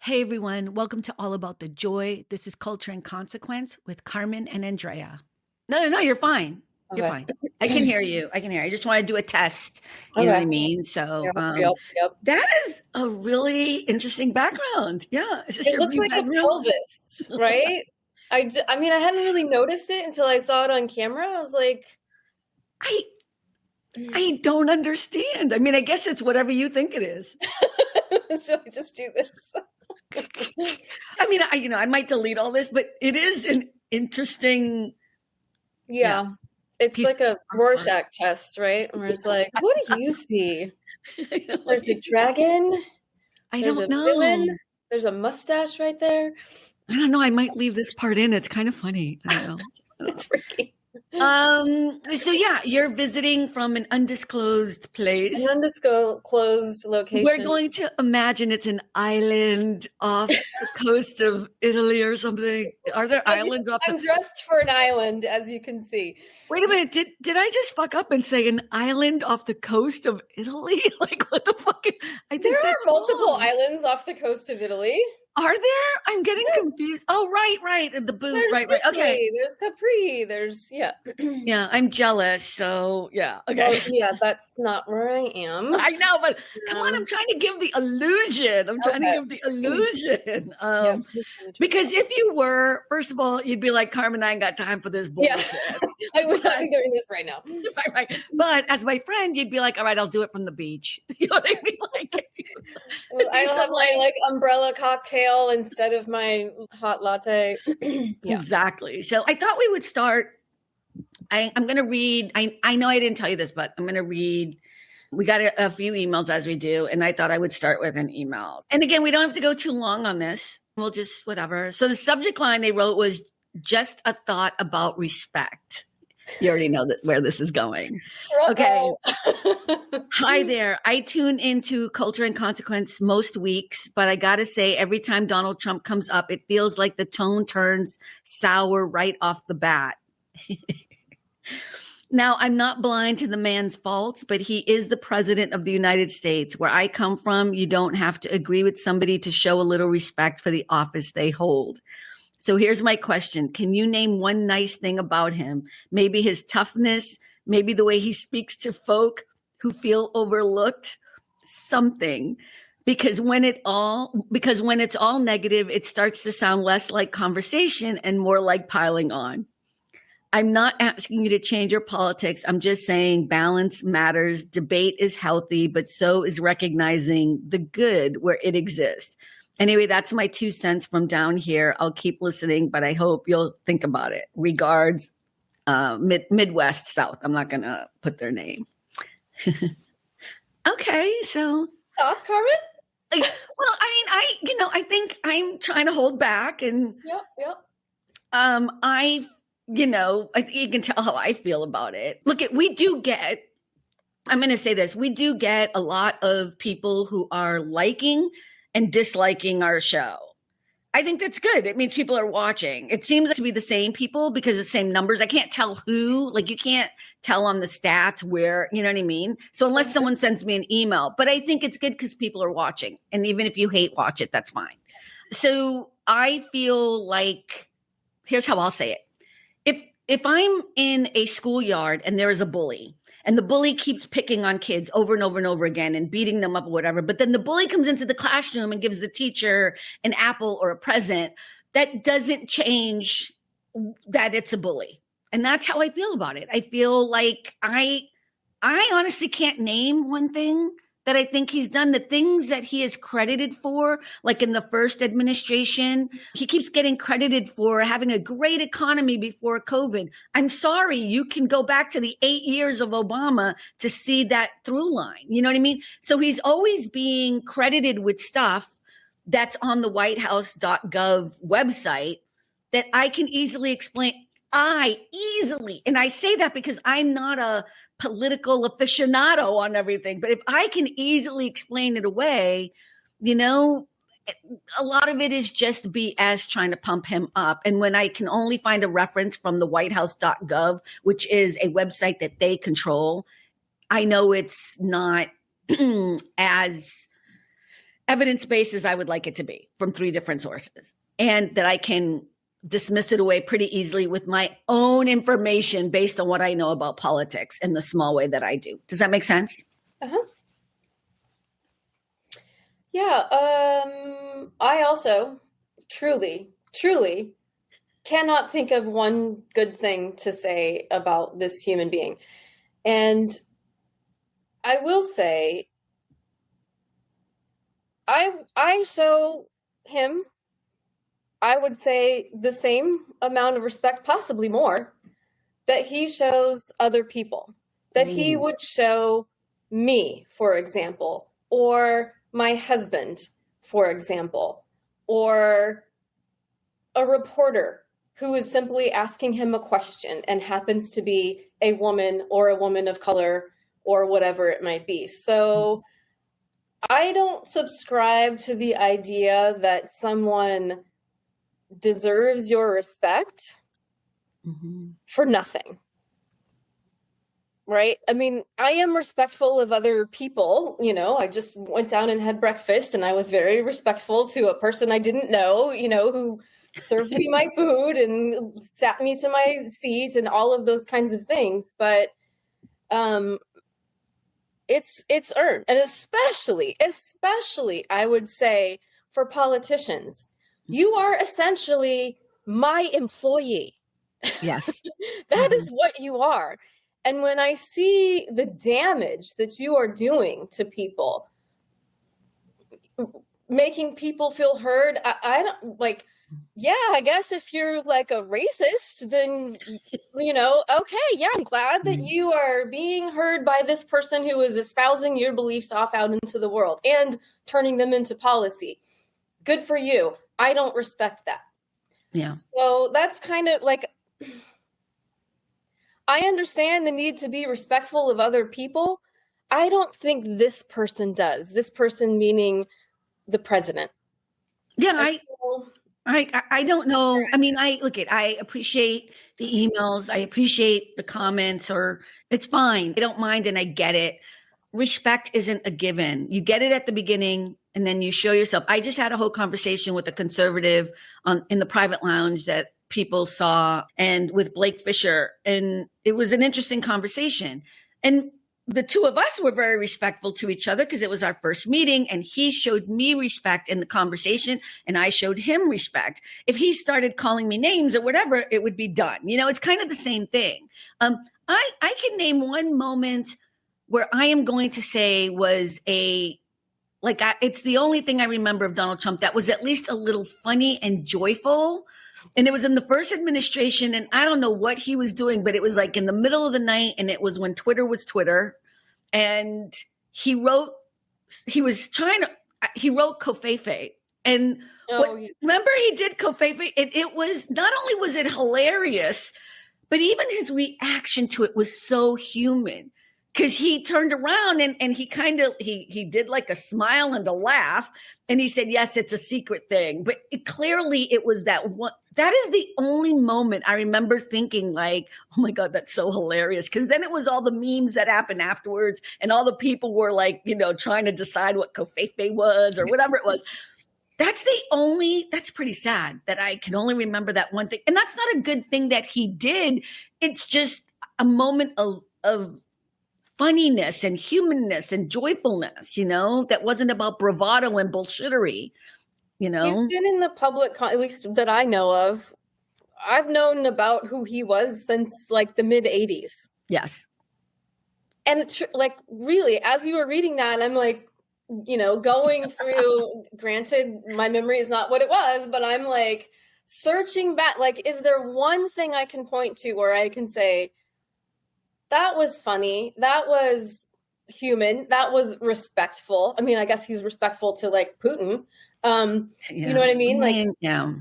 Hey everyone, welcome to All About the Joy. This is Culture and Consequence with Carmen and Andrea. No, you're fine. You're Okay. fine. I can hear you. I just want to do a test. You know what I Okay. mean? So Yep. that is a really interesting background. Yeah. Is this It your looks new like a bedroom? pelvis, right? I mean, I hadn't really noticed it until I saw it on camera. I was like, I don't understand. I mean, I guess it's whatever you think it is. should I just do this? I mean, I might delete all this, but it is an interesting. Yeah. It's piece like a of artwork. Rorschach test, right? Where it's like, what do you see? There's a dragon. There's don't a know. villain. There's a mustache right there. I don't know. I might leave this part in. It's kind of funny. I don't know. It's freaky. So yeah, you're visiting from an undisclosed place. An undisclosed location. We're going to imagine it's an island off the coast of Italy or something. Are there islands off I'm dressed for an island, as you can see. Wait a minute. Did I just fuck up and say an island off the coast of Italy? Like what the fuck? I think There are multiple islands off the coast of Italy. Are there? I'm getting confused. Oh, right. The boot. There's Right. Sicily, Okay. There's Capri. There's Yeah, I'm jealous. So yeah. Okay. Well, yeah, that's not where I am. I know, but come on, I'm trying to give the illusion. Because if you were, first of all, you'd be like, Carmen, I ain't got time for this bullshit. Yeah. I would not be doing this right now. Right. But as my friend, you'd be like, all right, I'll do it from the beach. You know what I mean? I'll have my umbrella cocktail instead of my hot latte. Yeah. Exactly. So I thought we would start. I'm going to read. I know I didn't tell you this, but I'm going to read. We got a few emails as we do, and I thought I would start with an email. And again, we don't have to go too long on this. We'll just whatever. So the subject line they wrote was just a thought about respect. You already know where this is going. Okay. Hi there. I tune into Culture and Consequence most weeks, but I got to say, every time Donald Trump comes up, it feels like the tone turns sour right off the bat. Now, I'm not blind to the man's faults, but he is the president of the United States. Where I come from, you don't have to agree with somebody to show a little respect for the office they hold. So here's my question. Can you name one nice thing about him? Maybe his toughness, maybe the way he speaks to folk who feel overlooked, something. Because when it's all negative, it starts to sound less like conversation and more like piling on. I'm not asking you to change your politics. I'm just saying balance matters. Debate is healthy, but so is recognizing the good where it exists. Anyway, that's my 2 cents from down here. I'll keep listening, but I hope you'll think about it. Regards, Midwest South. I'm not going to put their name. Okay, so. Thoughts, Carmen? Well, I mean, I think I'm trying to hold back and. Yep. I think you can tell how I feel about it. Look, we do get a lot of people who are liking and disliking our show. I think that's good. It means people are watching. It seems to be the same people because the same numbers. I can't tell who, like you can't tell on the stats where, you know what I mean? So unless someone sends me an email, but I think it's good because people are watching. And even if you hate watch it, that's fine. So I feel like, here's how I'll say it. If I'm in a schoolyard and there is a bully and the bully keeps picking on kids over and over and over again and beating them up or whatever, but then the bully comes into the classroom and gives the teacher an apple or a present, that doesn't change that it's a bully. And that's how I feel about it. I feel like I honestly can't name one thing that I think he's done. The things that he is credited for, like in the first administration, he keeps getting credited for having a great economy before COVID. I'm sorry, you can go back to the 8 years of Obama to see that through line. You know what I mean? So he's always being credited with stuff that's on the whitehouse.gov website that I can easily explain. And I say that because I'm not a political aficionado on everything, but if I can easily explain it away, a lot of it is just BS trying to pump him up. And when I can only find a reference from the whitehouse.gov, which is a website that they control, I know it's not as evidence-based as I would like it to be from 3 different sources, and that I can dismiss it away pretty easily with my own information based on what I know about politics in the small way that I do. Does that make sense? Uh-huh. Yeah. I also truly cannot think of one good thing to say about this human being. And I will say, I show him, I would say, the same amount of respect, possibly more, that he shows other people, that he would show me, for example, or my husband, for example, or a reporter who is simply asking him a question and happens to be a woman or a woman of color or whatever it might be. So I don't subscribe to the idea that someone deserves your respect for nothing. Right? I mean, I am respectful of other people. You know, I just went down and had breakfast and I was very respectful to a person I didn't know, you know, who served me my food and sat me to my seat and all of those kinds of things. But it's earned. And especially, I would say, for politicians, you are essentially my employee. Yes. That is what you are. And when I see the damage that you are doing to people, making people feel heard, I don't like, yeah, I guess if you're like a racist, then, you know, okay, yeah, I'm glad that you are being heard by this person who is espousing your beliefs off out into the world and turning them into policy. Good for you. I don't respect that. Yeah. So that's kind of like, I understand the need to be respectful of other people. I don't think this person does. This person meaning the president. Yeah, I don't know. I mean, I appreciate the emails. I appreciate the comments, or it's fine. I don't mind and I get it. Respect isn't a given. You get it at the beginning and then you show yourself. I just had a whole conversation with a conservative in the private lounge that people saw, and with Blake Fisher. And it was an interesting conversation. And the two of us were very respectful to each other because it was our first meeting, and he showed me respect in the conversation and I showed him respect. If he started calling me names or whatever, it would be done. You know, it's kind of the same thing. I can name one moment where I am going to say was it's the only thing I remember of Donald Trump that was at least a little funny and joyful. And it was in the first administration, and I don't know what he was doing, but it was like in the middle of the night, and it was when Twitter was Twitter. And he wrote Covfefe. And remember he did Covfefe? It was, not only was it hilarious, but even his reaction to it was so human. Because he turned around and he did like a smile and a laugh. And he said, yes, it's a secret thing. But clearly it was that one. That is the only moment I remember thinking like, oh my God, that's so hilarious. Because then it was all the memes that happened afterwards. And all the people were like, you know, trying to decide what Covfefe was or whatever it was. That's pretty sad that I can only remember that one thing. And that's not a good thing that he did. It's just a moment of funniness and humanness and joyfulness, you know, that wasn't about bravado and bullshittery, you know. He's been in the public, at least that I know of. I've known about who he was since like the mid 80s. Yes. And like, really, as you were reading that, I'm like, you know, going through, granted, my memory is not what it was, but I'm like searching back, like, is there one thing I can point to where I can say, that was funny, that was human, that was respectful? I mean, I guess he's respectful to like Putin. You know what I mean? Like, yeah.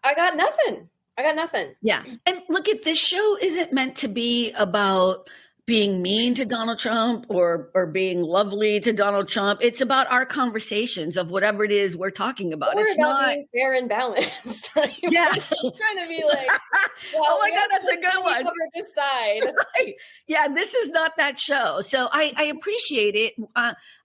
I got nothing. Yeah. And look, at this show isn't meant to be about being mean to Donald Trump or being lovely to Donald Trump. It's about our conversations of whatever it is we're talking about. We're it's about not being fair and balanced. Right? Yeah. We're trying to be like, well, oh my God, that's a good one. Cover this side. Right. Yeah, this is not that show. So I appreciate it.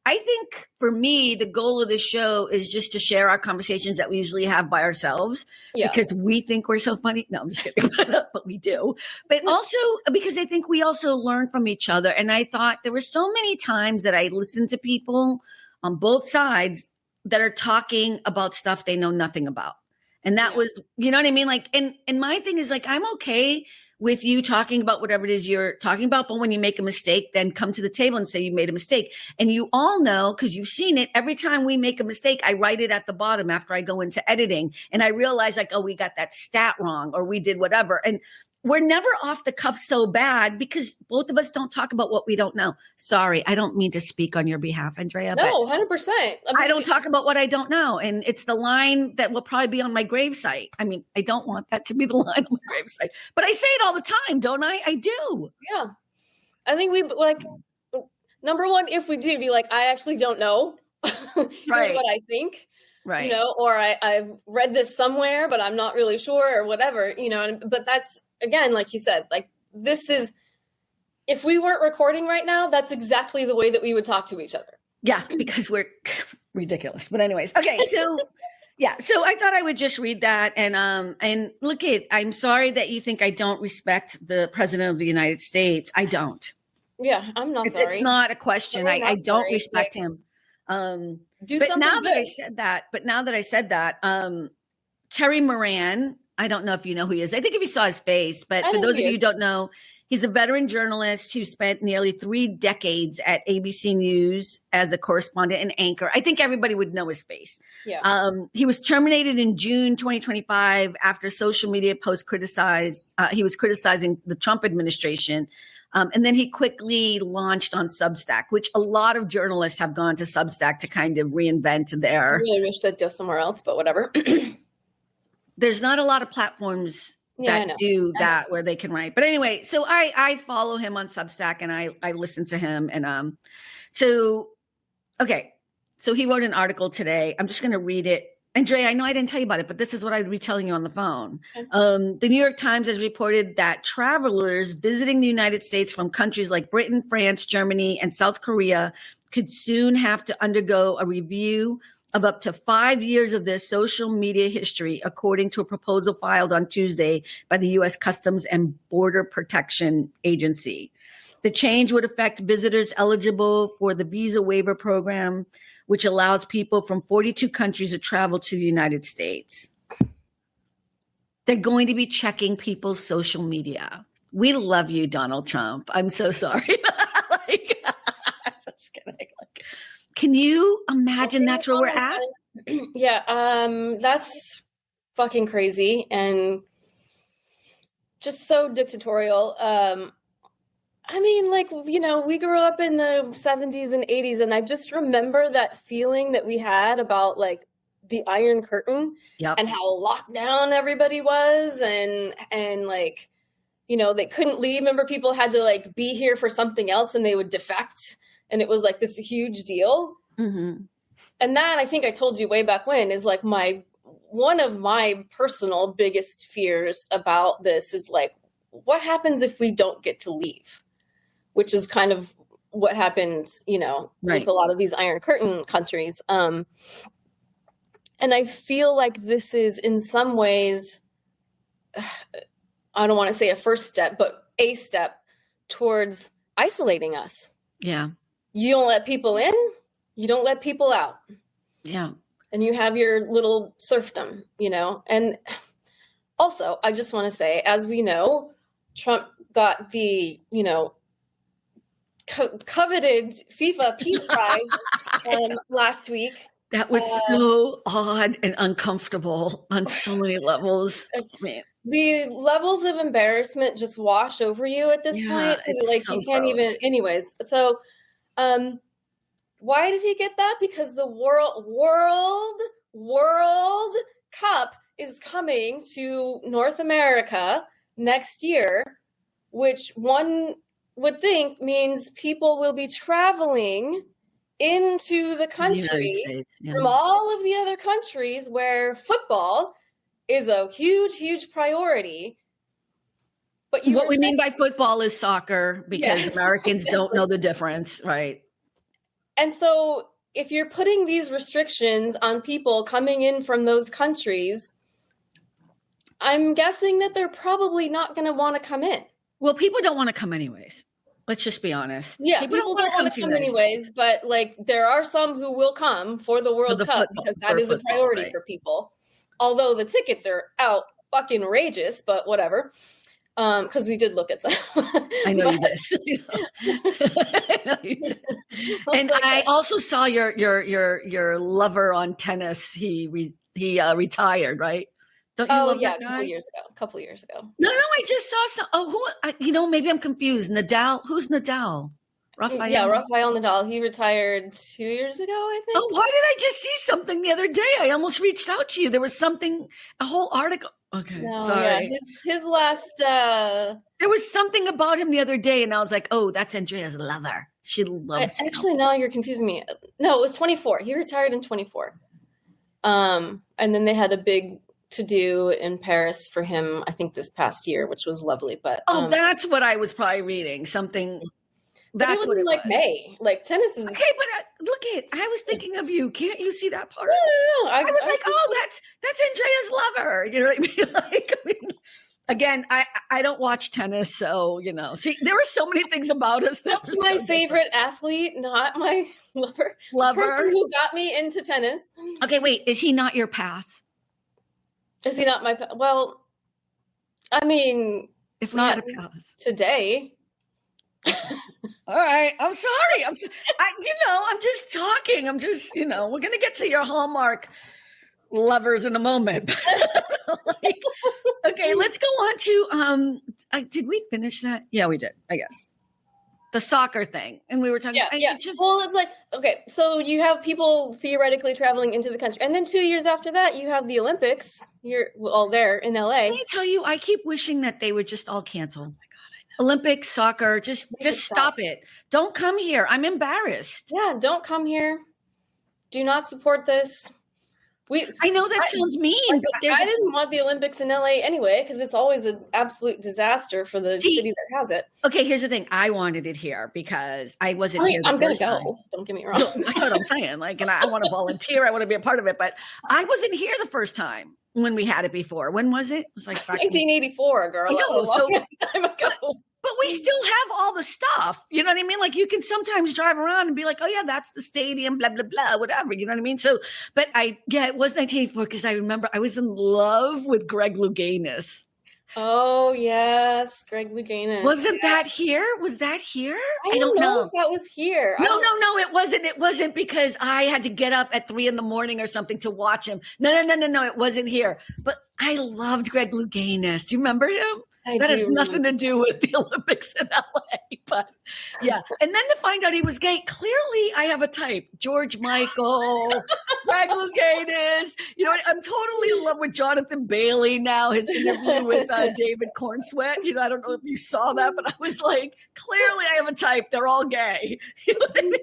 I think for me, the goal of this show is just to share our conversations that we usually have by ourselves because we think we're so funny. No, I'm just kidding, but we do. But also because I think we also learn from each other. And I thought there were so many times that I listened to people on both sides that are talking about stuff they know nothing about. And that was, you know what I mean? Like, and my thing is like, I'm okay with you talking about whatever it is you're talking about. But when you make a mistake, then come to the table and say you made a mistake. And you all know, because you've seen it, every time we make a mistake, I write it at the bottom after I go into editing. And I realize like, oh, we got that stat wrong or we did whatever. And we're never off the cuff so bad because both of us don't talk about what we don't know. Sorry, I don't mean to speak on your behalf, Andrea. No, 100%. I don't talk about what I don't know. And it's the line that will probably be on my gravesite. I mean, I don't want that to be the line on my gravesite, but I say it all the time, don't I? I do. Yeah. I think we like, number one, if we do be like, I actually don't know. Here's what I think. Right. You know, or I've read this somewhere, but I'm not really sure or whatever, you know, but that's, again, like you said, like this is, if we weren't recording right now, that's exactly the way that we would talk to each other. Yeah, because we're ridiculous. But anyways, okay. So yeah, so I thought I would just read that and look at, I'm sorry that you think I don't respect the president of the United States. I don't. Yeah, I'm not sorry. It's not a question. I don't respect him. Do but something now good. that I said that, Terry Moran, I don't know if you know who he is. I think if you saw his face, but for those of you who don't know, he's a veteran journalist who spent nearly 3 decades at ABC News as a correspondent and anchor. I think everybody would know his face. Yeah. He was terminated in June 2025 after social media posts he was criticizing the Trump administration. And then he quickly launched on Substack, which a lot of journalists have gone to Substack to kind of reinvent their. I really wish they'd go somewhere else, but whatever. There's not a lot of platforms that do that where they can write. But anyway, so I follow him on Substack and I listen to him. And so he wrote an article today. I'm just going to read it. Andrea, I know I didn't tell you about it, but this is what I'd be telling you on the phone. Okay. The New York Times has reported that travelers visiting the United States from countries like Britain, France, Germany, and South Korea could soon have to undergo a review of up to 5 years of their social media history, according to a proposal filed on Tuesday by the U.S. Customs and Border Protection Agency. The change would affect visitors eligible for the visa waiver program, which allows people from 42 countries to travel to the United States. They're going to be checking people's social media. We love you, Donald Trump. I'm so sorry. Just kidding. Can you imagine that's where we're at? Yeah, that's fucking crazy and just so dictatorial. I mean, like, you know, we grew up in the 70s and 80s, and I just remember that feeling that we had about, like, the Iron Curtain and how locked down everybody was and, like, you know, they couldn't leave. Remember, people had to, like, be here for something else, and they would defect, and it was, like, this huge deal. Mm-hmm. And that, I think I told you way back when, is, like, one of my personal biggest fears about this is, like, what happens if we don't get to leave? Which is kind of what happened, you know, with a lot of these Iron Curtain countries. And I feel like this is in some ways, I don't want to say a first step, but a step towards isolating us. Yeah. You don't let people in, you don't let people out. Yeah. And you have your little serfdom, you know. And also, I just want to say, as we know, Trump got the, you know, coveted FIFA Peace Prize last week. That was so odd and uncomfortable on so many levels. Man. The levels of embarrassment just wash over you at this point. Like so you can't even. Anyways, so why did he get that? Because the World Cup is coming to North America next year, which one would think means people will be traveling into the country from all of the other countries where football is a huge, huge priority. But what we mean by football is soccer, because Americans don't know the difference, right? And so if you're putting these restrictions on people coming in from those countries, I'm guessing that they're probably not going to want to come in. Well, people don't want to come anyways. Let's just be honest. Yeah, people don't want to come anyways, but like there are some who will come for the World Cup because that is a priority for people. Although the tickets are out fucking outrageous, but whatever. Because we did look at some. I know you did. I know you did. And I also saw your lover on tennis. He retired, retired, Don't you love that guy? A couple years ago. No, I just saw some. Oh, maybe I'm confused. Nadal. Who's Nadal? Rafael. Yeah, Rafael Nadal. He retired 2 years ago, I think. Oh, why did I just see something the other day? I almost reached out to you. There was something, a whole article. Okay, sorry. Yeah, his last. There was something about him the other day, and I was like, "Oh, that's Andrea's lover. She loves him." Actually, no, you're confusing me. No, it was 24. He retired in 24. And then they had a big to-do in Paris for him, I think this past year, which was lovely. But that's what I was probably reading. Something. But it was in like May. Like tennis is okay, but look at. I was thinking of you. Can't you see that part? No. I was like, oh, that's Andrea's lover. You know what I mean? Again, I don't watch tennis, so See, there were so many things about us. That's my favorite athlete, not my lover. The person who got me into tennis. Okay, wait. Is he not your path? Is he not my path? Well, I mean, if not a path today. All right. I'm sorry. I'm just talking. I'm just, we're going to get to your Hallmark lovers in a moment. Okay, let's go on to, did we finish that? Yeah, we did, I guess. The soccer thing. And we were talking. Yeah. Well, it's like, okay, so you have people theoretically traveling into the country. And then 2 years after that, you have the Olympics. You're all there in LA. Let me tell you, I keep wishing that they would just all cancel. Olympics, soccer, just stop it. Don't come here. I'm embarrassed. Yeah, don't come here. Do not support this. I know that sounds mean, but I didn't want the Olympics in LA anyway, because it's always an absolute disaster for the city that has it. Okay, here's the thing. I wanted it here because I wasn't here. I'm going to go. Don't get me wrong. That's what I'm saying. And I want to volunteer. I want to be a part of it, but I wasn't here the first time when we had it before. When was it? It was like 1984, girl. I know, time ago. But we still have all the stuff. You know what I mean? Like you can sometimes drive around and be like, oh yeah, that's the stadium, blah, blah, blah, whatever. You know what I mean? So, but it was 1984 because I remember I was in love with Greg Louganis. Oh yes, Greg Louganis. Wasn't that here? Was that here? I don't know if that was here. No, it wasn't. It wasn't because I had to get up at 3 a.m. or something to watch him. No, it wasn't here. But I loved Greg Louganis. Do you remember him? That has nothing to do with the Olympics in LA, but yeah. And then to find out he was gay, clearly I have a type. George Michael, Greg Louganis. I'm totally in love with Jonathan Bailey now, his interview with David Cornsweet. I don't know if you saw that, but I was like, clearly I have a type. They're all gay. You know what I mean?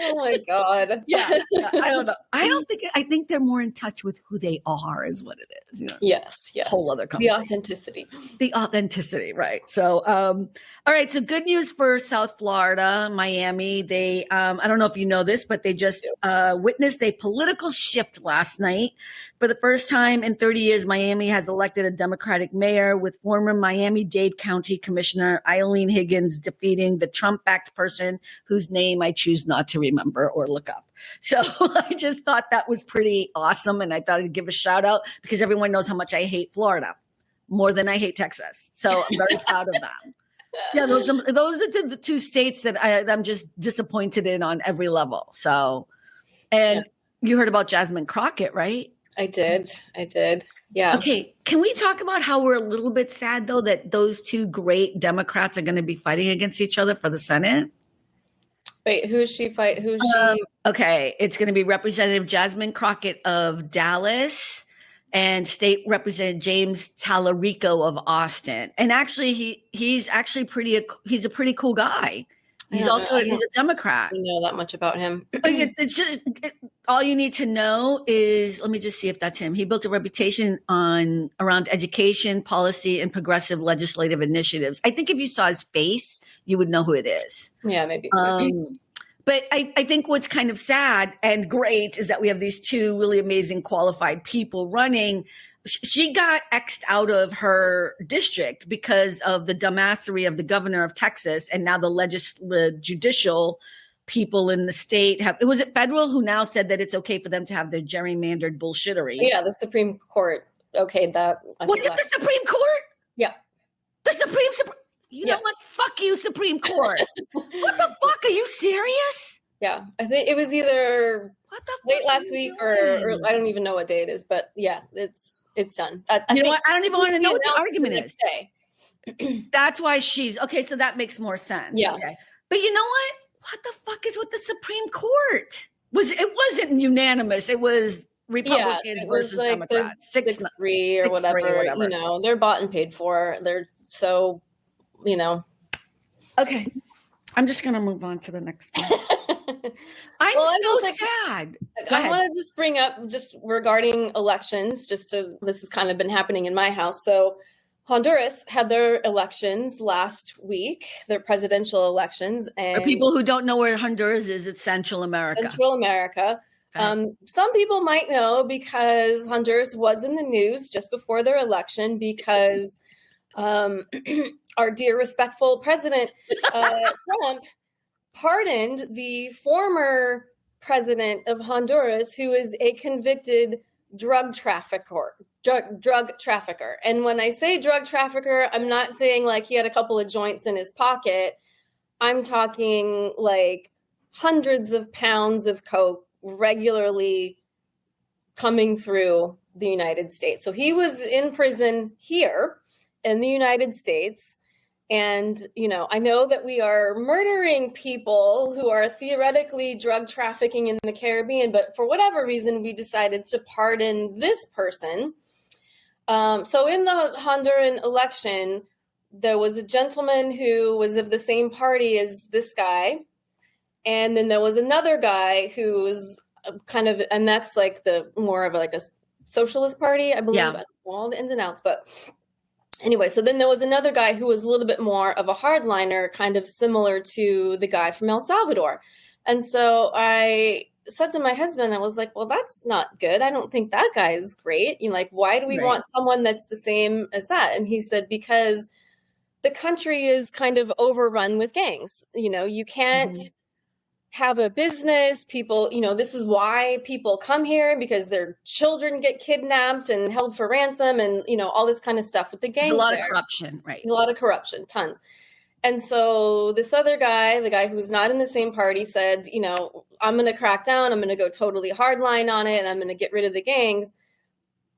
Oh my God. Yeah. I don't know. I think they're more in touch with who they are is what it is. Yes. Whole other conversation. The authenticity, right? So, all right. So, good news for South Florida, Miami. They, I don't know if you know this, but they just witnessed a political shift last night. For the first time in 30 years, Miami has elected a Democratic mayor, with former Miami-Dade County Commissioner Eileen Higgins defeating the Trump-backed person whose name I choose not to remember or look up. So I just thought that was pretty awesome, and I thought I'd give a shout out because everyone knows how much I hate Florida. More than I hate Texas. So I'm very proud of them. Yeah, those are the two states that I'm just disappointed in on every level. So, and you heard about Jasmine Crockett, right? I did. Yeah. Okay. Can we talk about how we're a little bit sad, though, that those two great Democrats are going to be fighting against each other for the Senate? Wait, who's she? Okay, it's going to be Representative Jasmine Crockett of Dallas and State Representative James Tallarico of Austin. And actually, he's a pretty cool guy. He's a Democrat. I don't know that much about him. All you need to know is, let me just see if that's him. He built a reputation around education, policy, and progressive legislative initiatives. I think if you saw his face, you would know who it is. Yeah, maybe. But I think what's kind of sad and great is that we have these two really amazing qualified people running. She got X'd out of her district because of the dumbassery of the governor of Texas, and now the judicial people in the state was it federal who now said that it's okay for them to have their gerrymandered bullshittery. Yeah, the Supreme Court okayed that. Was it the Supreme Court? Yeah. The Supreme You know what? Fuck you, Supreme Court. What the fuck? Are you serious? Yeah, I think it was either late last week or I don't even know what day it is, but yeah, it's done. I know what? I don't even want to know what the argument is. Day. That's why she's okay. So that makes more sense. Yeah. Okay. But you know what? What the fuck is with the Supreme Court? It wasn't unanimous. It was Republicans versus like Democrats. 6-3 or whatever. You know, they're bought and paid for. They're so, you know. Okay. I'm just going to move on to the next one. I'm so sad. I want to just bring up just regarding elections, this has kind of been happening in my house. So Honduras had their elections last week, their presidential elections. And for people who don't know where Honduras is, it's Central America. Central America. Some people might know because Honduras was in the news just before their election because our dear respectful president, Trump, pardoned the former president of Honduras, who is a convicted drug trafficker. And when I say drug trafficker, I'm not saying like he had a couple of joints in his pocket. I'm talking like hundreds of pounds of coke regularly coming through the United States. So he was in prison here in the United States. And, you know, I know that we are murdering people who are theoretically drug trafficking in the Caribbean, but for whatever reason, we decided to pardon this person. So in the Honduran election, there was a gentleman who was of the same party as this guy. And then there was another guy who was kind of, and that's like the more of like a socialist party, I believe. Yeah. I don't know all the ins and outs, but anyway, so then there was another guy who was a little bit more of a hardliner, kind of similar to the guy from El Salvador. And so I said to my husband, I was like, well, that's not good. I don't think that guy is great. You know, like, why do we want someone that's the same as that? And he said, because the country is kind of overrun with gangs. You know, you can't have a business. People, you know, this is why people come here, because their children get kidnapped and held for ransom and, you know, all this kind of stuff with the gangs. There's a lot of corruption, right? A lot of corruption, tons. And so this other guy, the guy who was not in the same party, said, you know, I'm going to crack down. I'm going to go totally hardline on it. And I'm going to get rid of the gangs.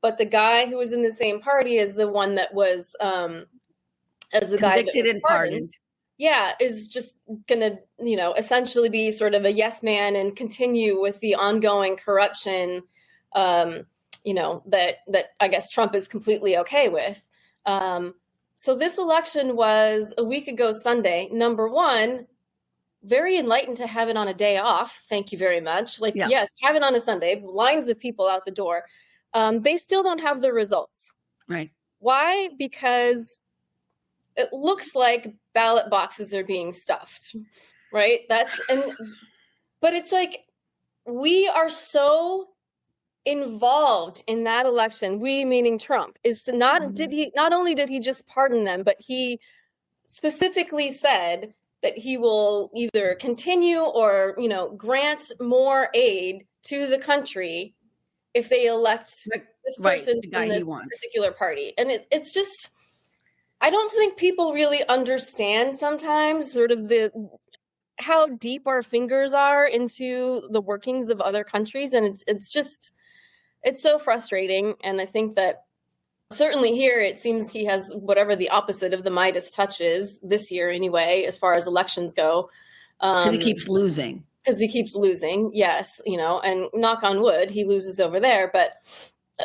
But the guy who was in the same party is the one that was, as the guy that was and pardoned. Yeah, is just going to, you know, essentially be sort of a yes man and continue with the ongoing corruption, you know, that I guess Trump is completely okay with. So this election was a week ago Sunday. Number one, very enlightened to have it on a day off. Thank you very much. Like, yes, have it on a Sunday. Lines of people out the door. They still don't have the results. Right. Why? Because it looks like ballot boxes are being stuffed, right? But it's like, we are so involved in that election. We, meaning Trump, is not only did he just pardon them, but he specifically said that he will either continue or, you know, grant more aid to the country if they elect this person from this particular party. And it's just, I don't think people really understand sometimes sort of how deep our fingers are into the workings of other countries. And it's so frustrating. And I think that certainly here, it seems he has whatever the opposite of the Midas touch is this year anyway, as far as elections go. Because he keeps losing. Yes, you know, and knock on wood, he loses over there. But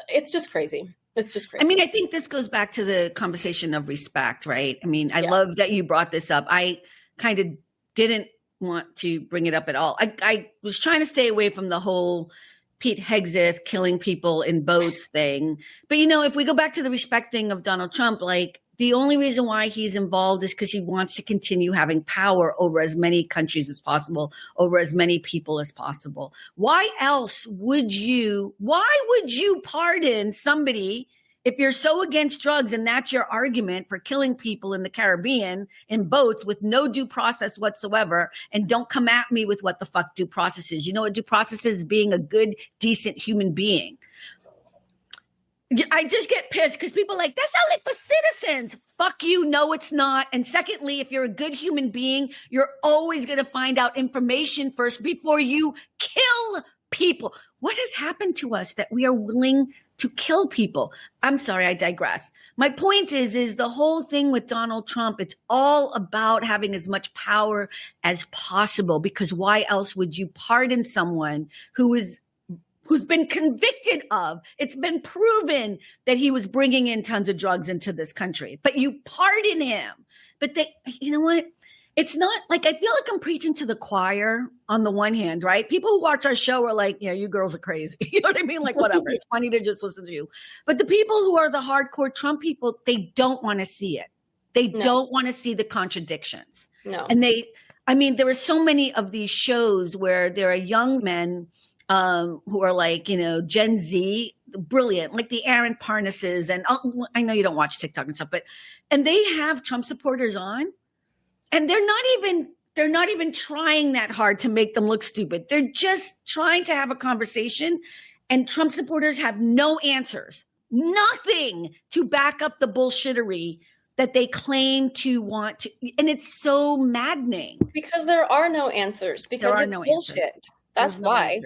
It's just crazy. It's just crazy. I mean, I think this goes back to the conversation of respect, right? I mean, I Yeah. love that you brought this up. I kind of didn't want to bring it up at all. I was trying to stay away from the whole Pete Hegseth killing people in boats thing. But, you know, if we go back to the respect thing of Donald Trump, like the only reason why he's involved is because he wants to continue having power over as many countries as possible, over as many people as possible. Why would you pardon somebody if you're so against drugs and that's your argument for killing people in the Caribbean in boats with no due process whatsoever? And don't come at me with what the fuck due process is. You know what due process is? Being a good, decent human being. I just get pissed because people are like, that's only for citizens. Fuck you. No, it's not. And secondly, if you're a good human being, you're always going to find out information first before you kill people. What has happened to us that we are willing to kill people? I'm sorry, I digress. My point is the whole thing with Donald Trump, it's all about having as much power as possible, because why else would you pardon someone who's been convicted of, it's been proven that he was bringing in tons of drugs into this country, but you pardon him. But you know what? It's not like, I feel like I'm preaching to the choir on the one hand, right? People who watch our show are like, yeah, you girls are crazy. You know what I mean? Like, whatever. It's funny to just listen to you. But the people who are the hardcore Trump people, they don't want to see it. They don't want to see the contradictions. No. And there are so many of these shows where there are young men who are like, you know, Gen Z, brilliant, like the Aaron Parnases. And I know you don't watch TikTok and stuff, and they have Trump supporters on, and they're not even trying that hard to make them look stupid. They're just trying to have a conversation, and Trump supporters have no answers, nothing to back up the bullshittery that they claim to want to. And it's so maddening. Because there are no answers, because it's bullshit. That's why.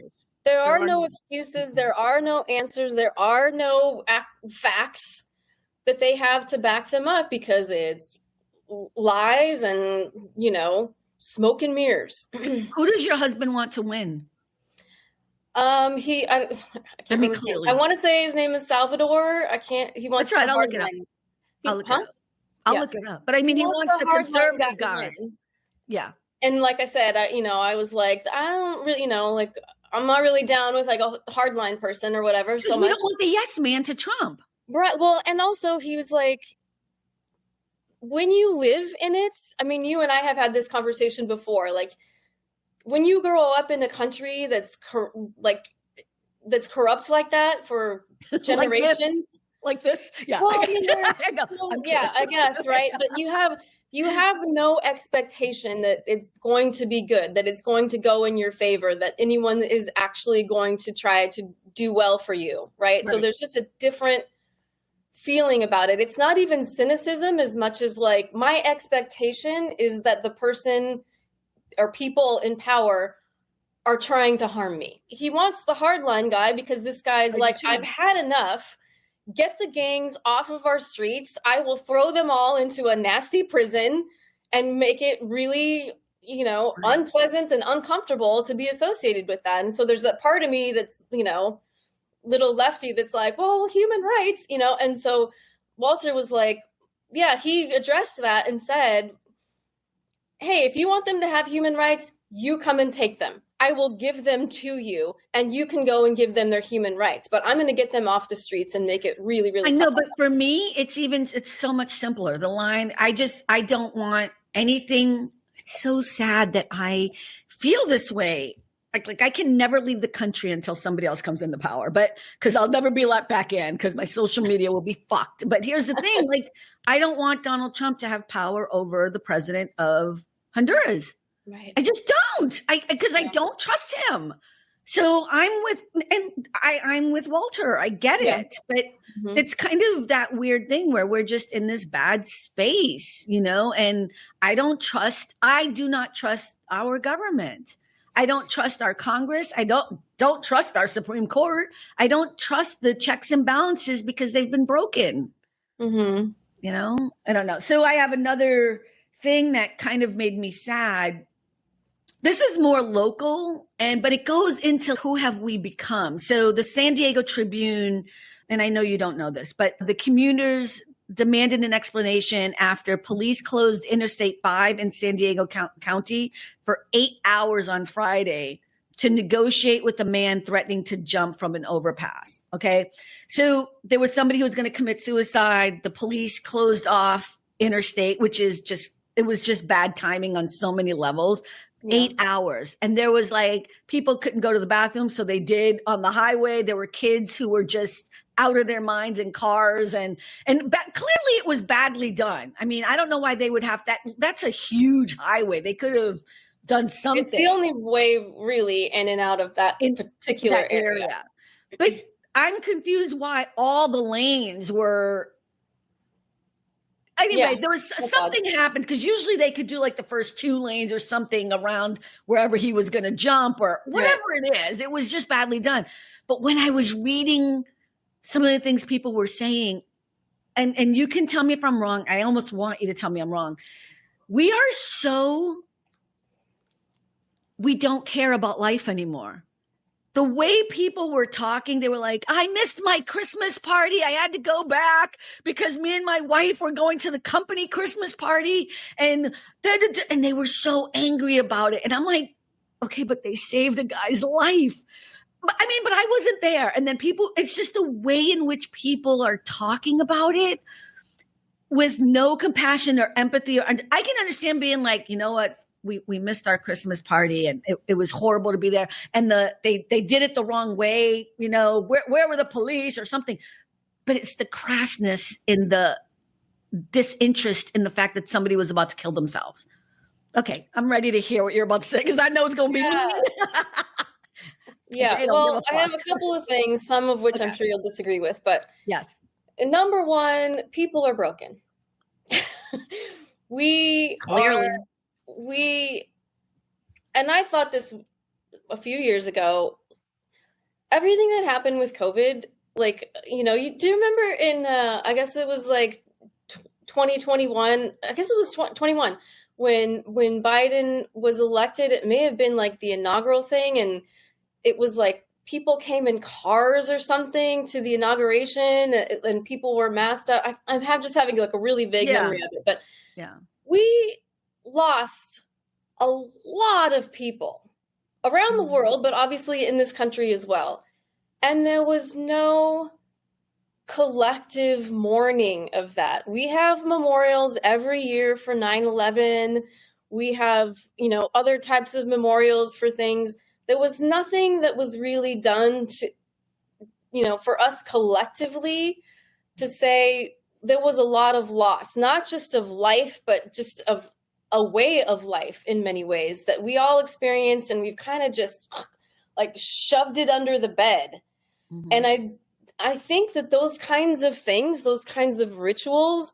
There are no excuses. There are no answers. There are no facts that they have to back them up, because it's lies and, you know, smoke and mirrors. Who does your husband want to win? I can't remember his name. I want to say his name is Salvador. He wants. That's right. I'll look it up. I'll look it up. But I mean, he wants the conservative guy. Yeah. And like I said, I was like, I don't really, you know, like, I'm not really down with like a hardline person or whatever. So we don't want the yes man to Trump. Right. Well, and also he was like, when you live in it, I mean, you and I have had this conversation before. Like, when you grow up in a country that's corrupt like that for generations, like this. Yeah. Well, I mean, I guess, right. But you have no expectation that it's going to be good, that it's going to go in your favor, that anyone is actually going to try to do well for you, right? So there's just a different feeling about it. It's not even cynicism as much as like, my expectation is that the person or people in power are trying to harm me. He wants the hardline guy because this guy's like, I've had enough. Get the gangs off of our streets. I will throw them all into a nasty prison and make it really, you know, unpleasant and uncomfortable to be associated with that. And so there's that part of me that's, you know, little lefty that's like, well, human rights, you know. And so Walter was like, yeah, he addressed that and said, hey, if you want them to have human rights, you come and take them. I will give them to you, and you can go and give them their human rights. But I'm going to get them off the streets and make it really, really tough. I know, but for me, it's so much simpler. The line, I don't want anything. It's so sad that I feel this way. Like I can never leave the country until somebody else comes into power, but because I'll never be let back in because my social media will be fucked. But here's the thing, like, I don't want Donald Trump to have power over the president of Honduras. Right. I just don't. Because I don't trust him. So I'm with Walter. I get it, but it's kind of that weird thing where we're just in this bad space, you know. And I do not trust our government. I don't trust our Congress. I don't trust our Supreme Court. I don't trust the checks and balances because they've been broken. Mm-hmm. You know, I don't know. So I have another thing that kind of made me sad. This is more local, but it goes into who have we become. So the San Diego Tribune, and I know you don't know this, but the commuters demanded an explanation after police closed Interstate 5 in San Diego County for 8 hours on Friday to negotiate with a man threatening to jump from an overpass. Okay. So there was somebody who was going to commit suicide. The police closed off Interstate, which is it was just bad timing on so many levels. Yeah. 8 hours. And there was like, people couldn't go to the bathroom. So they did on the highway. There were kids who were just out of their minds in cars. And clearly it was badly done. I mean, I don't know why they would have that. That's a huge highway. They could have done something. It's the only way really in and out of that particular area. But I'm confused why all the lanes were. Anyway, there was something happened because usually they could do like the first 2 lanes or something around wherever he was going to jump or whatever it is. It was just badly done. But when I was reading some of the things people were saying, and you can tell me if I'm wrong. I almost want you to tell me I'm wrong. We don't care about life anymore. The way people were talking, they were like, I missed my Christmas party. I had to go back because me and my wife were going to the company Christmas party. And they were so angry about it. And I'm like, okay, but they saved a guy's life. But I wasn't there. And then it's just the way in which people are talking about it with no compassion or empathy. I can understand being like, you know what? We missed our Christmas party and it was horrible to be there. And they did it the wrong way. You know, where were the police or something? But it's the crassness in the disinterest in the fact that somebody was about to kill themselves. Okay, I'm ready to hear what you're about to say because I know it's going to be mean. Yeah, well, I have a couple of things, some of which I'm sure you'll disagree with. But yes, number one, people are broken. And I thought this a few years ago, everything that happened with COVID, like, you know, do you remember in, I guess it was like 2021, I guess it was 21, when Biden was elected, it may have been like the inaugural thing. And it was like people came in cars or something to the inauguration and people were masked up. I'm just having like a really vague memory of it, but we lost a lot of people around the world, but obviously in this country as well. And there was no collective mourning of that. We have memorials every year for 9/11. We have, you know, other types of memorials for things. There was nothing that was really done to, you know, for us collectively to say there was a lot of loss, not just of life, but just of a way of life in many ways that we all experienced, and we've kind of just like shoved it under the bed. Mm-hmm. And I think that those kinds of things, those kinds of rituals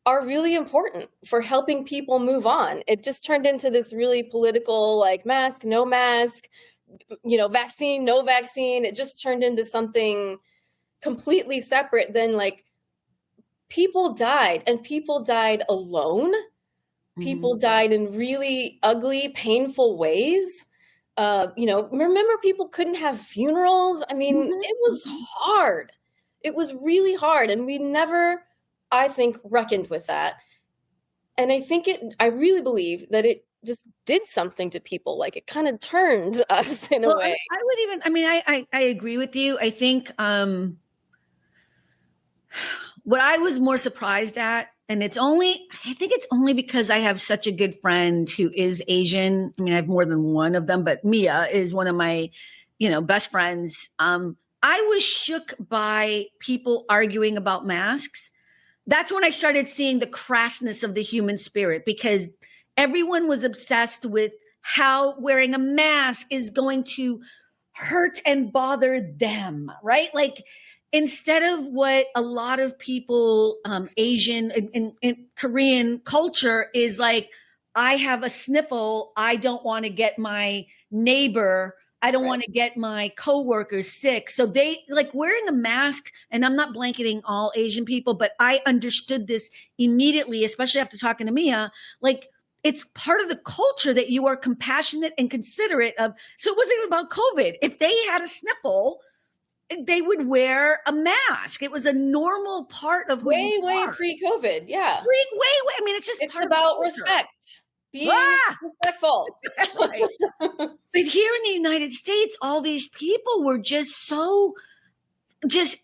are really important for helping people move on. It just turned into this really political, like mask, no mask, you know, vaccine, no vaccine. It just turned into something completely separate than like people died, and people died alone. People died in really ugly, painful ways. You know, remember people couldn't have funerals. I mean, it was hard. It was really hard. And we never, I think, reckoned with that. And I really believe that it just did something to people. Like it kind of turned us in a way. I agree with you. I think what I was more surprised at, and I think it's only because I have such a good friend who is Asian. I mean, I have more than one of them, but Mia is one of my, you know, best friends. I was shook by people arguing about masks. That's when I started seeing the crassness of the human spirit, because everyone was obsessed with how wearing a mask is going to hurt and bother them, right? Like, instead of what a lot of people, Asian in Korean culture is like, I have a sniffle. I don't want to get my neighbor. I don't want to get my coworkers sick. So they like wearing a mask, and I'm not blanketing all Asian people, but I understood this immediately, especially after talking to Mia. Like, it's part of the culture that you are compassionate and considerate of. So it wasn't even about COVID. If they had a sniffle, they would wear a mask. It was a normal part of who way you are. pre-COVID. Yeah. Way. I mean, it's just It's part about of respect. Being respectful. Right. But here in the United States, all these people were just so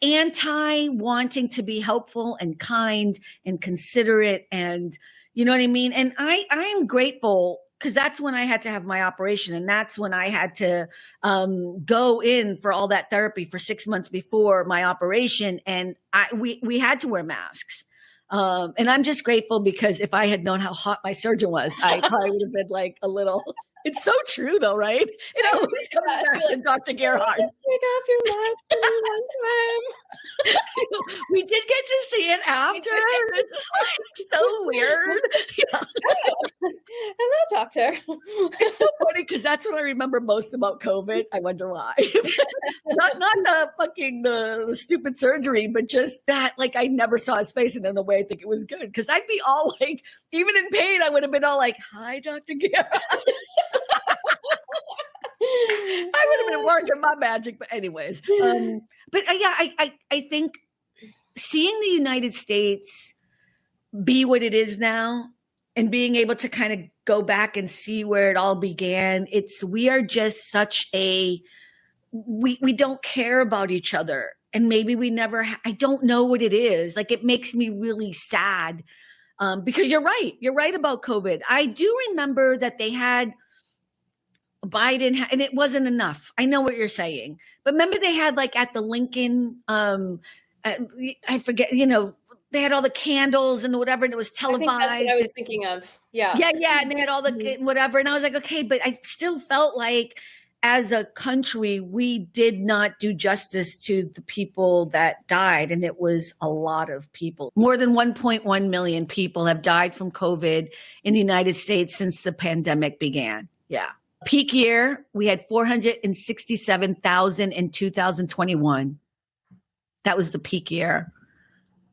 anti wanting to be helpful and kind and considerate, and you know what I mean? And I am grateful, because that's when I had to have my operation, and that's when I had to go in for all that therapy for 6 months before my operation, and we had to wear masks. And I'm just grateful, because if I had known how hot my surgeon was, I probably would have been like a little. It's so true, though, right? It always comes back to Dr. Gerhard. Just take off your mask for one time. We did get to see it after. This is like so weird. Hello, doctor. It's so funny, because that's what I remember most about COVID. I wonder why. not the stupid surgery, but just that, like, I never saw his face, and in a way I think it was good, because I'd be all like, even in pain, I would have been all like, "Hi, Dr. Gerhard." I would have been working my magic, but anyways. But I think seeing the United States be what it is now, and being able to kind of go back and see where it all began, we are just such we don't care about each other, and maybe we never. I don't know what it is. Like, it makes me really sad, because you're right about COVID. I do remember that they had Biden, and it wasn't enough. I know what you're saying, but remember they had, like, at the Lincoln, I forget, they had all the candles and whatever, and it was televised. I think that's what I was thinking of. Yeah. And they had all the whatever, and I was like, okay, but I still felt like, as a country, we did not do justice to the people that died, and it was a lot of people. More than 1.1 million people have died from COVID in the United States since the pandemic began. Yeah. Peak year, we had 467,000 in 2021. That was the peak year.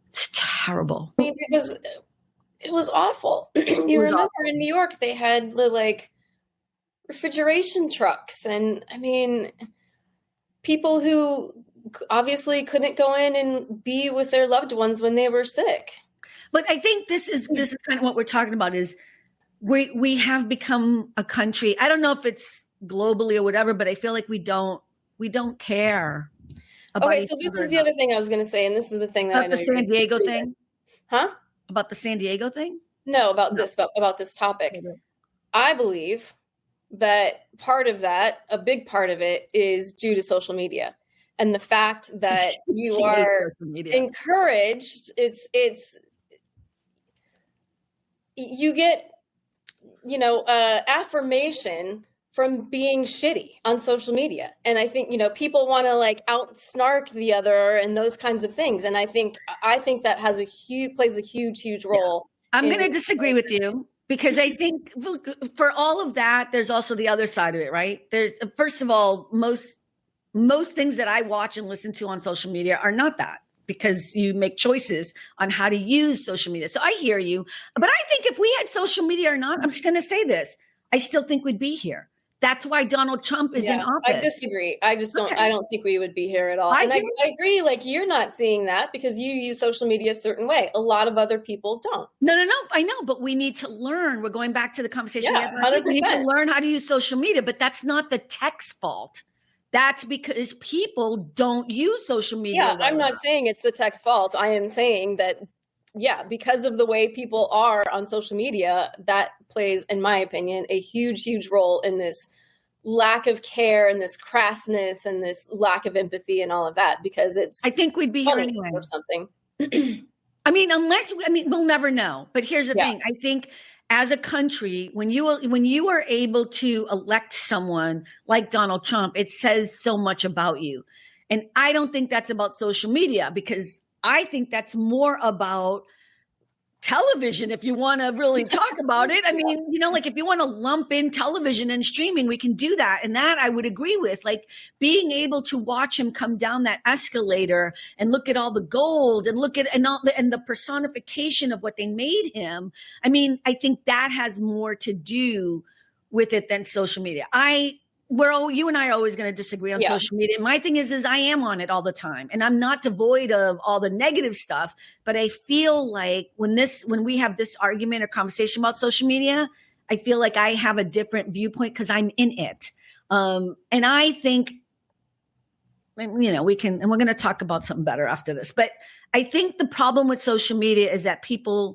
It's terrible. I mean, it was awful. You remember in New York, they had the, like, refrigeration trucks, and I mean, people who obviously couldn't go in and be with their loved ones when they were sick. But I think this is kind of what we're talking about, is we have become a country. I don't know if it's globally or whatever, but I feel like we don't care about Okay, so this is the other thing I was going to say, and this is the thing that I know. About the San Diego thing? Huh? About the San Diego thing? No, about this topic. I believe that part of that, a big part of it, is due to social media, and the fact that you are encouraged. It's you get, affirmation from being shitty on social media. And I think, people want to, like, out-snark the other and those kinds of things. And I think that plays a huge role. Yeah. I'm going to disagree with you, because I think for all of that, there's also the other side of it, right? There's, first of all, most things that I watch and listen to on social media are not that, because you make choices on how to use social media. So I hear you, but I think if we had social media or not, I'm just going to say this, I still think we'd be here. That's why Donald Trump is in office. I disagree. I don't think we would be here at all. I agree. Like, you're not seeing that because you use social media a certain way. A lot of other people don't. No. I know, but we need to learn. We're going back to the conversation. Yeah, 100%. We need to learn how to use social media, but that's not the tech's fault. That's because people don't use social media. Yeah, I'm not saying it's the tech's fault. I am saying that, because of the way people are on social media, that plays, in my opinion, a huge role in this lack of care and this crassness and this lack of empathy and all of that, because I think we'd be here anyway or something. We'll never know. But here's the thing. I think as a country, when you are able to elect someone like Donald Trump, it says so much about you. And I don't think that's about social media, because I think that's more about television, if you want to really talk about it. I mean, like if you want to lump in television and streaming, we can do that. And that I would agree with, like being able to watch him come down that escalator and look at all the gold and look at, and the personification of what they made him. I mean, I think that has more to do with it than social media. You and I are always going to disagree on social media. My thing is I am on it all the time, and I'm not devoid of all the negative stuff. But I feel like when we have this argument or conversation about social media, I feel like I have a different viewpoint because I'm in it. And I think, we can, and we're going to talk about something better after this. But I think the problem with social media is that people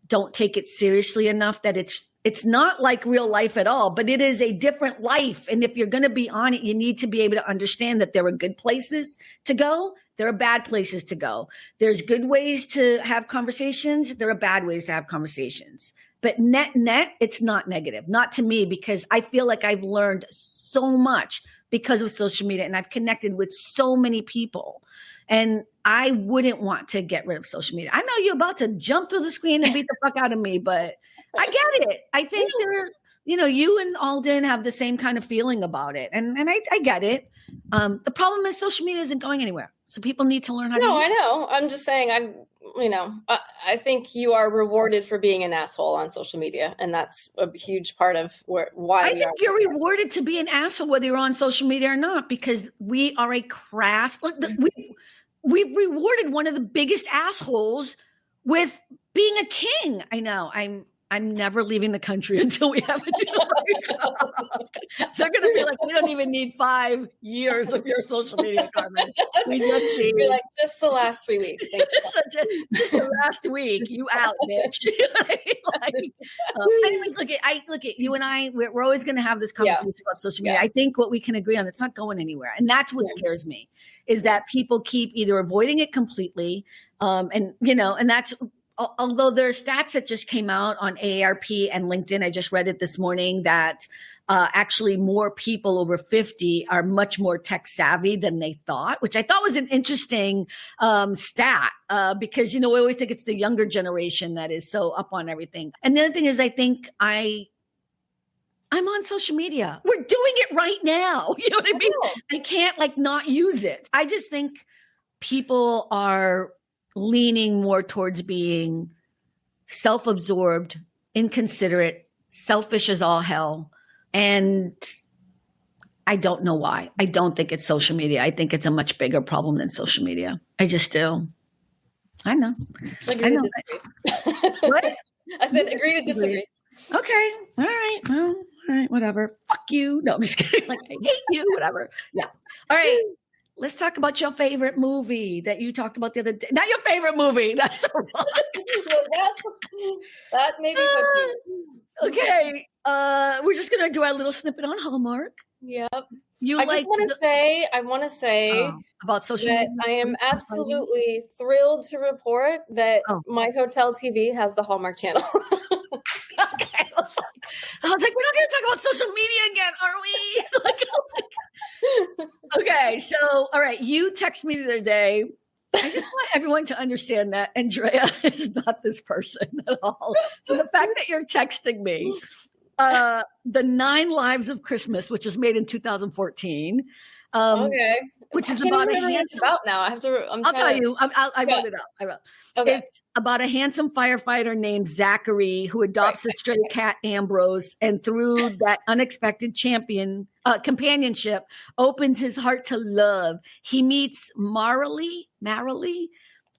don't take it seriously enough, that it's not like real life at all, but it is a different life. And if you're going to be on it, you need to be able to understand that there are good places to go. There are bad places to go. There's good ways to have conversations. There are bad ways to have conversations. But net, it's not negative. Not to me, because I feel like I've learned so much because of social media, and I've connected with so many people. And I wouldn't want to get rid of social media. I know you're about to jump through the screen and beat the fuck out of me, but I get it. I think you and Alden have the same kind of feeling about it. And I get it. The problem is social media isn't going anywhere. So people need to learn how to use it. I know. I'm just saying, I think you are rewarded for being an asshole on social media. And that's a huge part of why I think you're rewarded to be an asshole, whether you're on social media or not, because we are a crass. We've rewarded one of the biggest assholes with being a king. I know. I'm never leaving the country until we have a new They're going to be like, we don't even need 5 years of your social media, Carmen. We just need. You're like, just the last 3 weeks. Thank you. Just the last week. You out, bitch. Anyways, look at you and I. We're always going to have this conversation about social media. I think what we can agree on, it's not going anywhere, and that's what scares me, is that people keep either avoiding it completely, and that's. Although there are stats that just came out on AARP and LinkedIn, I just read it this morning, that actually more people over 50 are much more tech savvy than they thought, which I thought was an interesting stat because, we always think it's the younger generation that is so up on everything. And the other thing is, I think I'm on social media. We're doing it right now. You know what I mean? I can't not use it. I just think people are leaning more towards being self-absorbed, inconsiderate, selfish as all hell. And I don't know why. I don't think it's social media. I think it's a much bigger problem than social media. I just do. I know. Agree to disagree. What? I said agree to disagree. Okay. All right. Well, all right. Whatever. Fuck you. No, I'm just kidding. I hate you. Whatever. Yeah. All right. Let's talk about your favorite movie that you talked about the other day. Not your favorite movie. That's so wrong. That maybe puts you. Okay. We're just going to do our little snippet on Hallmark. Yep. I want to say about social media. I am absolutely thrilled to report that my hotel TV has the Hallmark channel. Okay. I was like, we're not going to talk about social media again, are we? Okay. So, all right. You texted me the other day. I just want everyone to understand that Andrea is not this person at all. So the fact that you're texting me, the 9 Lives of Christmas, which was made in 2014. Okay. Which is about a handsome. About now, I wrote it out. I wrote. Okay. It's about a handsome firefighter named Zachary who adopts a stray cat, Ambrose, and through that unexpected companionship, opens his heart to love. He meets Marilee,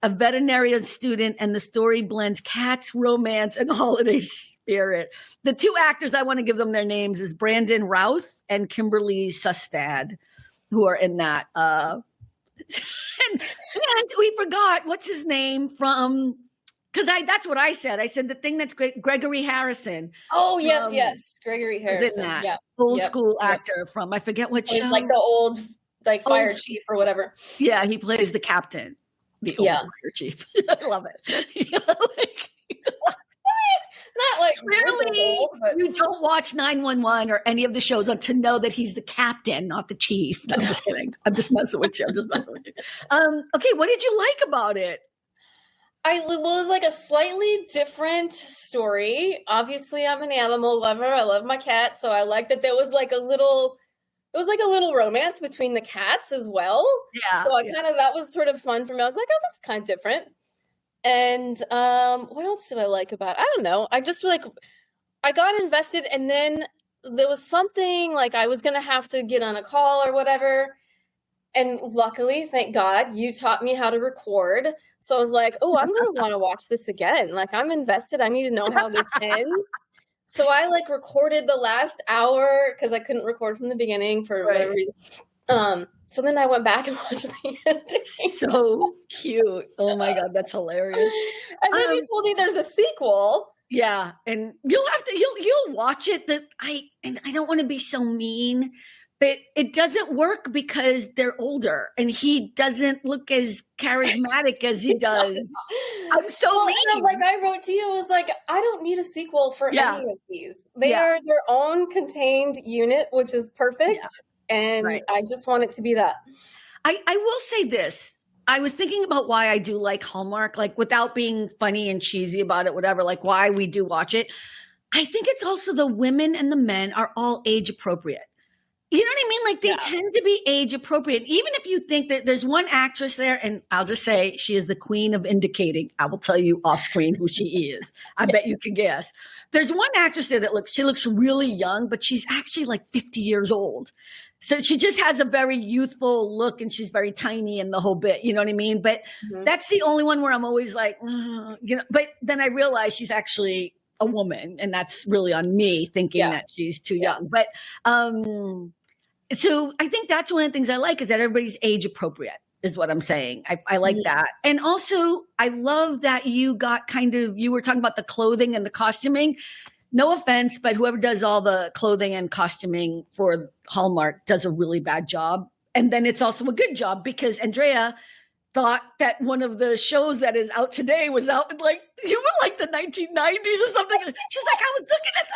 a veterinarian student, and the story blends cats, romance, and holiday spirit. The 2 actors, I want to give them their names, is Brandon Routh and Kimberly Sustad, who are in that. And we forgot, what's his name from, because that's what I said. I said the thing that's great, Gregory Harrison. Oh, yes. Gregory Harrison. In that old school actor from, I forget what show. He's like the old fire chief or whatever. Yeah, he plays the captain. The old fire chief. I love it. Not like clearly old, but you don't watch 911 or any of the shows to know that he's the captain, not the chief. No, I'm just kidding. I'm just messing with you. Okay, what did you like about it? It was like a slightly different story. Obviously, I'm an animal lover. I love my cat, so I like that there was like a little romance between the cats as well. Yeah. So that was sort of fun for me. I was like, oh, this is kind of different. And what else did I like about it? I don't know. I just I got invested, and then there was something like I was gonna have to get on a call or whatever. And luckily, thank God, you taught me how to record. So I was like, oh, I'm going to want to watch this again. Like, I'm invested. I need to know how this ends. So I recorded the last hour because I couldn't record from the beginning for whatever reason. So then I went baak and watched the ending. So cute. Oh my God, that's hilarious. And then you told me there's a sequel. Yeah, and you'll watch it. I don't want to be so mean, but it doesn't work because they're older and he doesn't look as charismatic as he does. I'm so mean. I wrote to you, I was like, I don't need a sequel for any of these. They are their own contained unit, which is perfect. Yeah. And I just want it to be that. I will say this. I was thinking about why I do like Hallmark, like without being funny and cheesy about it, whatever, like why we do watch it. I think it's also the women and the men are all age appropriate. You know what I mean? Like they tend to be age appropriate. Even if you think that there's one actress there, and I'll just say she is the queen of indicating. I will tell you off screen who she is. I bet you can guess. There's one actress there that she looks really young, but she's actually like 50 years old. So she just has a very youthful look and she's very tiny and the whole bit, you know what I mean? But that's the only one where I'm always like, but then I realize she's actually a woman and that's really on me thinking that she's too young. But so I think that's one of the things I like is that everybody's age appropriate is what I'm saying. I like that. And also I love that you were talking about the clothing and the costuming. No offense, but whoever does all the clothing and costuming for Hallmark does a really bad job. And then it's also a good job because Andrea thought that one of the shows that is out today was out in you were like the 1990s or something. She's like,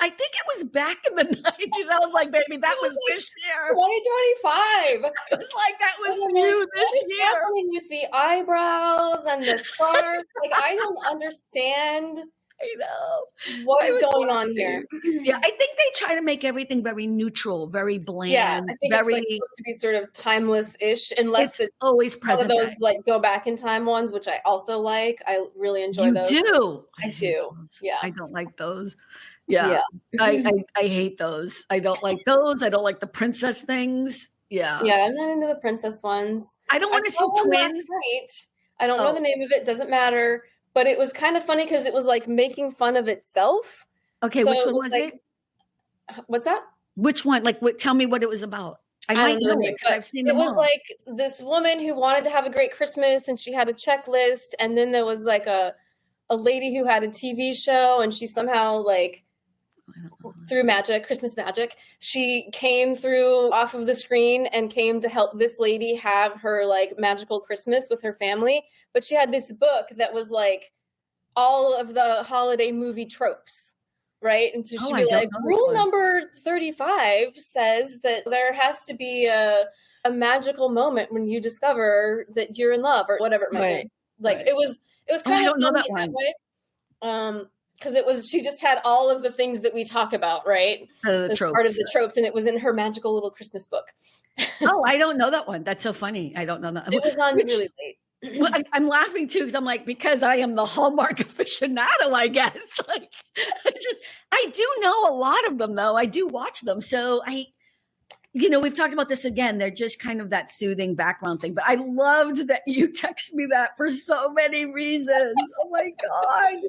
I think it was back in the 90s. I was like, baby, that was this year. 2025. It was like, that was new this year. What's happening with the eyebrows and the scarf? I don't understand. I know. What is going on here? Yeah, I think they try to make everything very neutral, very bland. Yeah, I think it's supposed to be sort of timeless-ish, unless it's always present. One of those go back in time ones, which I also like. I really enjoy those. You do? I do. Yeah. I don't like those. Yeah. I hate those. I don't like those. I don't like the princess things. Yeah. Yeah, I'm not into the princess ones. I don't want to see twins. I don't know the name of it. Doesn't matter. But it was kind of funny because it was making fun of itself. Okay, so which one was it? What's that? Which one? Tell me what it was about. I might know it because I've seen it. It was this woman who wanted to have a great Christmas and she had a checklist. And then there was a lady who had a TV show and she somehow through magic, Christmas magic, she came through off of the screen and came to help this lady have her magical Christmas with her family. But she had this book that was all of the holiday movie tropes, right? And so she'd be rule number 35 says that there has to be a magical moment when you discover that you're in love or whatever it might be. It was kind of funny that way. Because she just had all of the things that we talk about, right? As part of the tropes, and it was in her magical little Christmas book. Oh, I don't know that one. That's so funny. I don't know that. It was on really late. Well, I'm laughing too because I'm because I am the Hallmark aficionado, I guess. I do know a lot of them though. I do watch them, so we've talked about this again. They're just kind of that soothing background thing. But I loved that you text me that for so many reasons. Oh my God.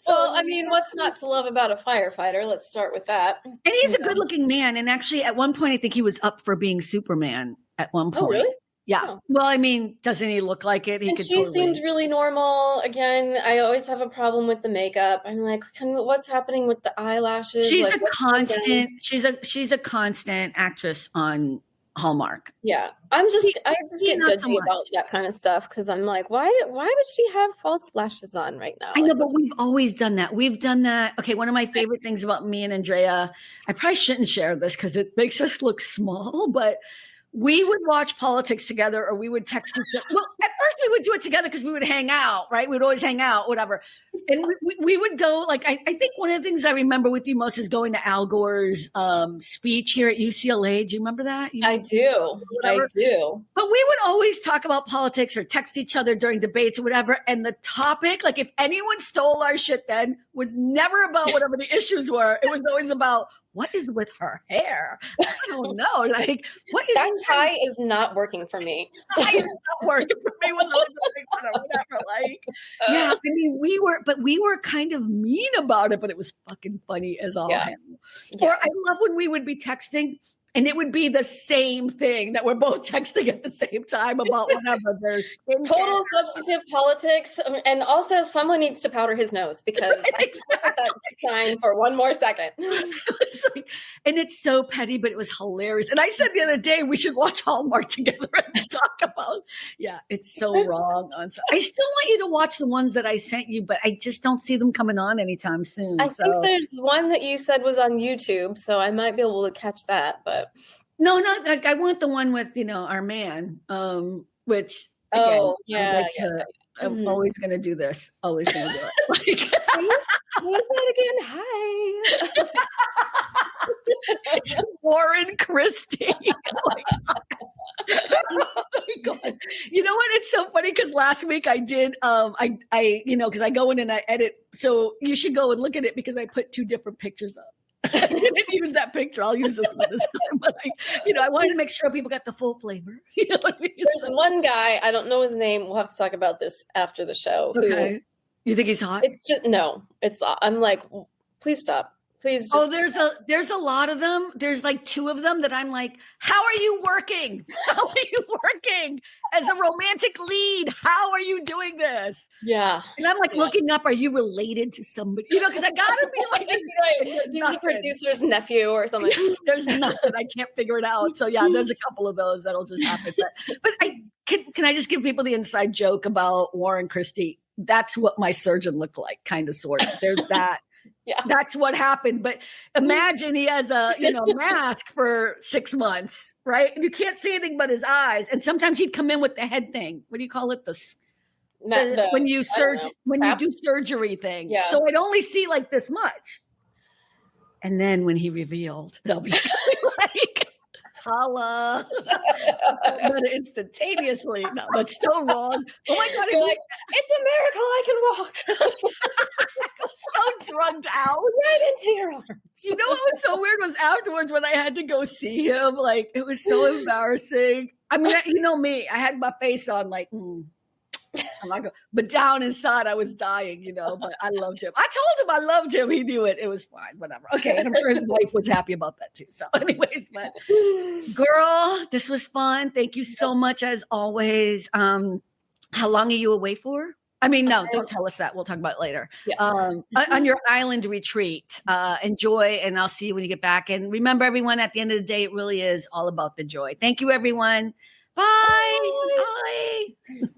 Well, what's not to love about a firefighter? Let's start with that. And he's a good looking man. And actually at one point, I think he was up for being Superman at one point. Oh, really? Yeah. Oh. Well, doesn't he look like it? She seemed really normal. Again, I always have a problem with the makeup. I'm what's happening with the eyelashes? She's a constant. She's a constant actress on Hallmark. Yeah, I just get judgy about that kind of stuff because I'm why does she have false lashes on right now? I know, but we've always done that. We've done that. Okay, one of my favorite things about me and Andrea, I probably shouldn't share this because it makes us look small, but we would watch politics together, or we would text each other. Well, at first we would do it together because we would hang out, right? We'd always hang out, whatever. And we would go, like, I think one of the things I remember with you most is going to Al Gore's speech here at UCLA. Do you remember that? I do. I do. But we would always talk about politics or text each other during debates or whatever. And the topic, like if anyone stole our shit then, was never about whatever the issues were. It was always about, what is with her hair? I don't know. Like, what is that tie is not working for me. Tie is not working for me. Was always a big one or whatever. Like, yeah. I mean, we were kind of mean about it, but it was fucking funny as all hell. Yeah. Or I love when we would be texting, and it would be the same thing that we're both texting at the same time about whatever. There's total substantive politics. And also someone needs to powder his nose because that's fine for one more second. And it's so petty, but it was hilarious. And I said the other day, we should watch Hallmark together and talk about, it's so wrong. I still want you to watch the ones that I sent you, but I just don't see them coming on anytime soon. I think there's one that you said was on YouTube, so I might be able to catch that, but. No, I want the one with, our man, which, again, I'm always going to do this. Always going to do it. Like, what was that again? Hi. It's Warren Christie. Oh my God. You know what? It's so funny because last week I did, because I go in and I edit. So you should go and look at it because I put 2 different pictures up. I didn't use that picture. I'll use this one this time. But I wanted to make sure people got the full flavor. You know what I mean? There's one guy, I don't know his name. We'll have to talk about this after the show. Okay. You think he's hot? It's just I'm like, please stop. Please. There's a lot of them. There's like 2 of them that I'm like, how are you working? How are you working as a romantic lead? How are you doing this? Yeah. And I'm like looking up, are you related to somebody? Because I gotta be like, he's the producer's nephew or something. There's nothing. I can't figure it out. So yeah, there's a couple of those that'll just happen. But can I just give people the inside joke about Warren Christie? That's what my surgeon looked like, kind of, sort of. There's that. Yeah. That's what happened. But imagine he has a, mask for 6 months, right? And you can't see anything but his eyes. And sometimes he'd come in with the head thing. What do you call it? When you do surgery thing. Yeah. So I'd only see like this much. And then when he revealed, they'll be like, holla. But instantaneously. No, that's so wrong. Oh my God. You're like, it's a miracle I can walk. So drugged out. Right into your arms. You know what was so weird was afterwards when I had to go see him, like, it was so embarrassing. I mean, you know me, I had my face on like, I'm not going, but down inside I was dying, but I loved him. I told him I loved him. He knew it. It was fine, whatever. Okay. And I'm sure his wife was happy about that too. So anyways, but girl, this was fun. Thank you so much as always. How long are you away for? I mean, no, don't tell us that. We'll talk about it later. Yeah. On your island retreat, enjoy, and I'll see you when you get back. And remember, everyone, at the end of the day, it really is all about the joy. Thank you, everyone. Bye. Bye.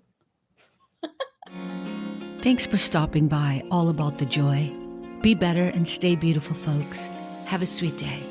Thanks for stopping by All About the Joy. Be better and stay beautiful, folks. Have a sweet day.